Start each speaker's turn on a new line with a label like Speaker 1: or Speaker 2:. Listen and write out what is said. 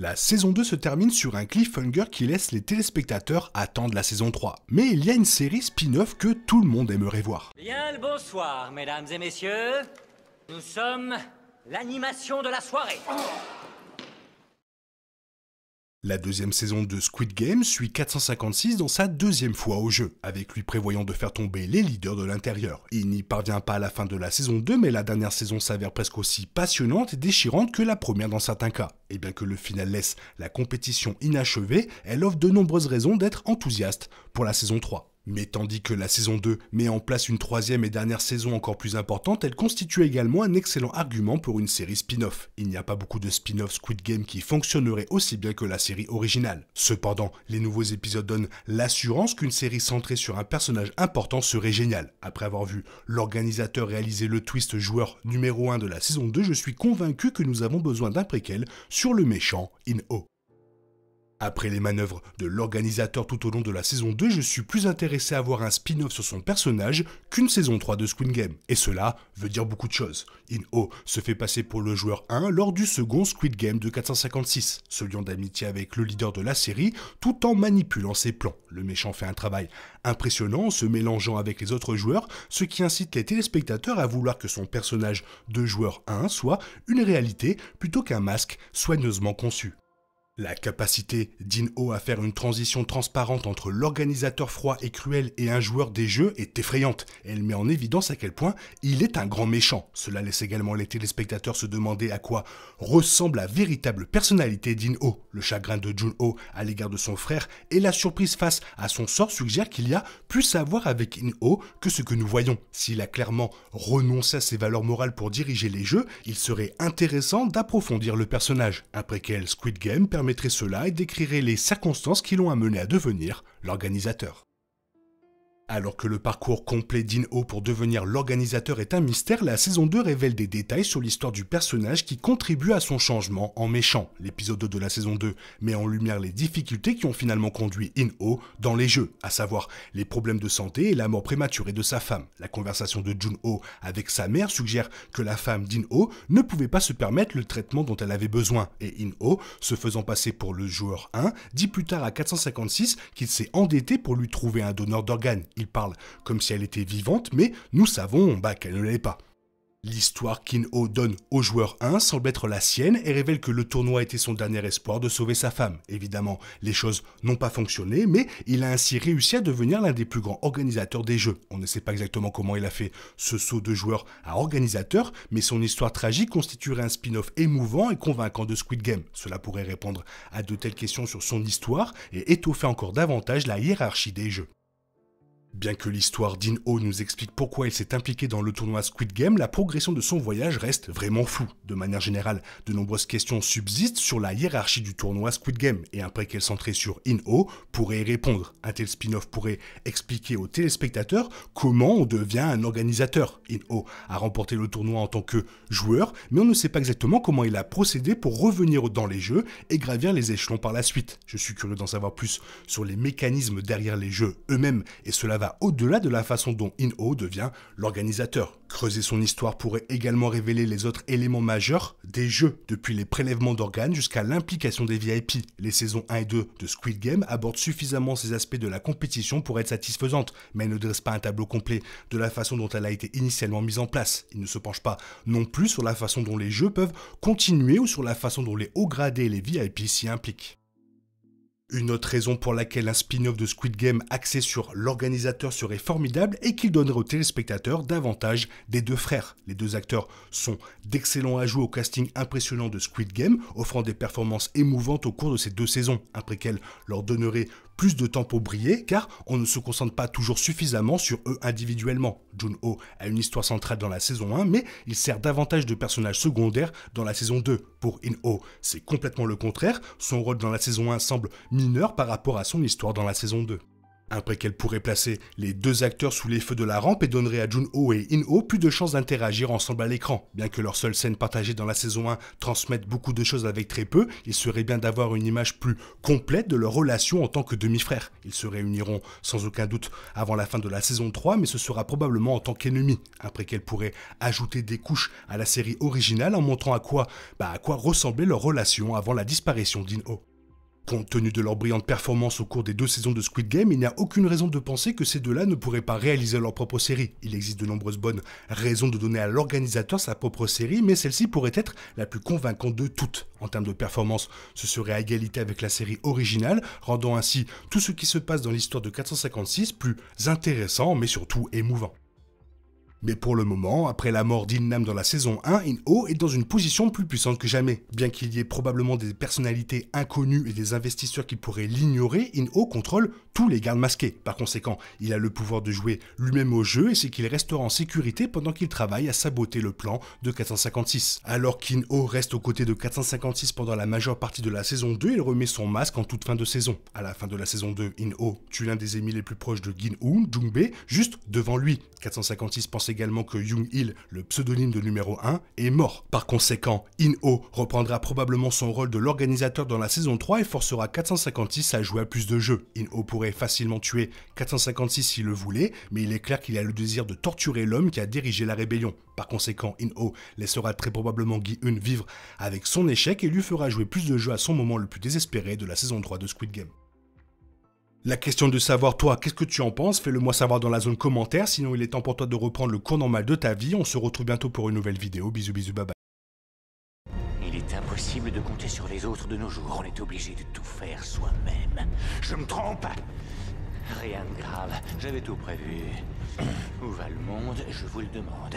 Speaker 1: La saison 2 se termine sur un cliffhanger qui laisse les téléspectateurs attendre la saison 3. Mais il y a une série spin-off que tout le monde aimerait voir.
Speaker 2: Bien le bonsoir, mesdames et messieurs. Nous sommes l'animation de la soirée.
Speaker 1: La deuxième saison de Squid Game suit 456 dans sa deuxième fois au jeu, avec lui prévoyant de faire tomber les leaders de l'intérieur. Il n'y parvient pas à la fin de la saison 2, mais la dernière saison s'avère presque aussi passionnante et déchirante que la première dans certains cas. Et bien que le final laisse la compétition inachevée, elle offre de nombreuses raisons d'être enthousiaste pour la saison 3. Mais tandis que la saison 2 met en place une troisième et dernière saison encore plus importante, elle constitue également un excellent argument pour une série spin-off. Il n'y a pas beaucoup de spin-off Squid Game qui fonctionneraient aussi bien que la série originale. Cependant, les nouveaux épisodes donnent l'assurance qu'une série centrée sur un personnage important serait géniale. Après avoir vu l'organisateur réaliser le twist joueur numéro 1 de la saison 2, je suis convaincu que nous avons besoin d'un préquel sur le méchant In-Oh. Après les manœuvres de l'organisateur tout au long de la saison 2, je suis plus intéressé à voir un spin-off sur son personnage qu'une saison 3 de Squid Game. Et cela veut dire beaucoup de choses. In-Oh se fait passer pour le joueur 1 lors du second Squid Game de 456, se liant d'amitié avec le leader de la série, tout en manipulant ses plans. Le méchant fait un travail impressionnant en se mélangeant avec les autres joueurs, ce qui incite les téléspectateurs à vouloir que son personnage de joueur 1 soit une réalité plutôt qu'un masque soigneusement conçu. La capacité d'In-Oh à faire une transition transparente entre l'organisateur froid et cruel et un joueur des jeux est effrayante. Elle met en évidence à quel point il est un grand méchant. Cela laisse également les téléspectateurs se demander à quoi ressemble la véritable personnalité d'In-Oh. Le chagrin de Jun-Ho à l'égard de son frère et la surprise face à son sort suggèrent qu'il y a plus à voir avec In-Oh que ce que nous voyons. S'il a clairement renoncé à ses valeurs morales pour diriger les jeux, il serait intéressant d'approfondir le personnage. Un préquel Squid Game permettrait cela et décrirait les circonstances qui l'ont amené à devenir l'organisateur. Alors que le parcours complet d'In-Oh pour devenir l'organisateur est un mystère, la saison 2 révèle des détails sur l'histoire du personnage qui contribue à son changement en méchant. L'épisode 2 de la saison 2 met en lumière les difficultés qui ont finalement conduit In-Oh dans les jeux, à savoir les problèmes de santé et la mort prématurée de sa femme. La conversation de Jun-Ho avec sa mère suggère que la femme d'In-Oh ne pouvait pas se permettre le traitement dont elle avait besoin, et In-Oh, se faisant passer pour le joueur 1, dit plus tard à 456 qu'il s'est endetté pour lui trouver un donneur d'organes. Il parle comme si elle était vivante, mais nous savons qu'elle ne l'est pas. L'histoire qu'In-Oh donne au joueur 1 semble être la sienne et révèle que le tournoi était son dernier espoir de sauver sa femme. Évidemment, les choses n'ont pas fonctionné, mais il a ainsi réussi à devenir l'un des plus grands organisateurs des jeux. On ne sait pas exactement comment il a fait ce saut de joueur à organisateur, mais son histoire tragique constituerait un spin-off émouvant et convaincant de Squid Game. Cela pourrait répondre à de telles questions sur son histoire et étoffer encore davantage la hiérarchie des jeux. Bien que l'histoire d'In-Oh nous explique pourquoi il s'est impliqué dans le tournoi Squid Game, la progression de son voyage reste vraiment floue. De manière générale, de nombreuses questions subsistent sur la hiérarchie du tournoi Squid Game, et un préquel centré sur In-Oh pourrait y répondre. Un tel spin-off pourrait expliquer aux téléspectateurs comment on devient un organisateur. In-Oh a remporté le tournoi en tant que joueur, mais on ne sait pas exactement comment il a procédé pour revenir dans les jeux et gravir les échelons par la suite. Je suis curieux d'en savoir plus sur les mécanismes derrière les jeux eux-mêmes, et cela va au-delà de la façon dont In-Oh devient l'organisateur. Creuser son histoire pourrait également révéler les autres éléments majeurs des jeux, depuis les prélèvements d'organes jusqu'à l'implication des VIP. Les saisons 1 et 2 de Squid Game abordent suffisamment ces aspects de la compétition pour être satisfaisantes, mais elles ne dressent pas un tableau complet de la façon dont elle a été initialement mise en place. Il ne se penche pas non plus sur la façon dont les jeux peuvent continuer ou sur la façon dont les hauts gradés et les VIP s'y impliquent. Une autre raison pour laquelle un spin-off de Squid Game axé sur l'organisateur serait formidable est qu'il donnerait aux téléspectateurs davantage des deux frères. Les deux acteurs sont d'excellents ajouts au casting impressionnant de Squid Game, offrant des performances émouvantes au cours de ces deux saisons, un préquel leur donnerait plus de temps pour briller, car on ne se concentre pas toujours suffisamment sur eux individuellement. Jun-Ho a une histoire centrale dans la saison 1, mais il sert davantage de personnages secondaires dans la saison 2. Pour In-Oh, c'est complètement le contraire, son rôle dans la saison 1 semble mineur par rapport à son histoire dans la saison 2. Un préquel pourrait placer les deux acteurs sous les feux de la rampe et donnerait à Jun-ho et In-ho plus de chances d'interagir ensemble à l'écran. Bien que leurs seules scènes partagées dans la saison 1 transmettent beaucoup de choses avec très peu, il serait bien d'avoir une image plus complète de leur relation en tant que demi-frères. Ils se réuniront sans aucun doute avant la fin de la saison 3, mais ce sera probablement en tant qu'ennemis. Un préquel pourrait ajouter des couches à la série originale en montrant à quoi ressemblait leur relation avant la disparition d'In-ho. Compte tenu de leur brillante performance au cours des 2 saisons de Squid Game, il n'y a aucune raison de penser que ces deux-là ne pourraient pas réaliser leur propre série. Il existe de nombreuses bonnes raisons de donner à l'organisateur sa propre série, mais celle-ci pourrait être la plus convaincante de toutes. En termes de performance, ce serait à égalité avec la série originale, rendant ainsi tout ce qui se passe dans l'histoire de 456 plus intéressant, mais surtout émouvant. Mais pour le moment, après la mort d'In-Nam dans la saison 1, In-ho est dans une position plus puissante que jamais. Bien qu'il y ait probablement des personnalités inconnues et des investisseurs qui pourraient l'ignorer, In-ho contrôle tous les gardes masqués. Par conséquent, il a le pouvoir de jouer lui-même au jeu et c'est qu'il restera en sécurité pendant qu'il travaille à saboter le plan de 456. Alors qu'In-ho reste aux côtés de 456 pendant la majeure partie de la saison 2, il remet son masque en toute fin de saison. À la fin de la saison 2, In-ho tue l'un des ennemis les plus proches de Gin-hoon, Jung-bae, juste devant lui. 456 pense également que Jung-il, le pseudonyme de numéro 1, est mort. Par conséquent, In-ho reprendra probablement son rôle de l'organisateur dans la saison 3 et forcera 456 à jouer à plus de jeux. In-ho pourrait facilement tuer 456 s'il le voulait, mais il est clair qu'il a le désir de torturer l'homme qui a dirigé la rébellion. Par conséquent, In-ho laissera très probablement Gi-eun vivre avec son échec et lui fera jouer plus de jeux à son moment le plus désespéré de la saison 3 de Squid Game. La question de savoir, toi, qu'est-ce que tu en penses? Fais-le moi savoir dans la zone commentaire, sinon il est temps pour toi de reprendre le cours normal de ta vie. On se retrouve bientôt pour une nouvelle vidéo. Bisous, bisous, bye bye.
Speaker 3: Il est impossible de compter sur les autres de nos jours. On est obligé de tout faire soi-même. Je me trompe?
Speaker 2: Rien de grave, j'avais tout prévu.
Speaker 3: Où va le monde? Je vous le demande.